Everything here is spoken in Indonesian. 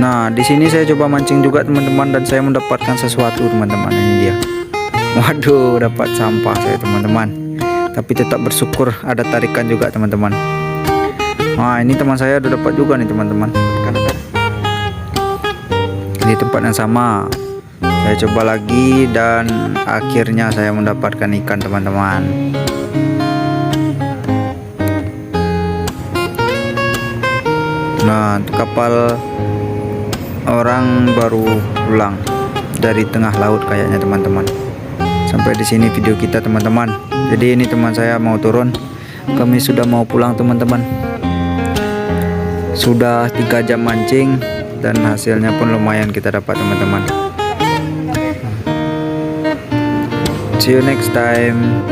Nah, di sini saya coba mancing juga teman-teman, dan saya mendapatkan sesuatu teman-teman. Ini dia. Waduh, dapat sampah saya teman-teman. Tapi tetap bersyukur ada tarikan juga teman-teman. Nah, ini teman saya udah dapat juga nih teman-teman. Di tempat yang sama. Saya coba lagi dan akhirnya saya mendapatkan ikan teman-teman. Nah, kapal orang baru pulang dari tengah laut kayaknya teman-teman. Sampai di sini video kita teman-teman. Jadi ini teman saya mau turun. Kami sudah mau pulang teman-teman. Sudah 3 jam mancing dan hasilnya pun lumayan kita dapat teman-teman. See you next time.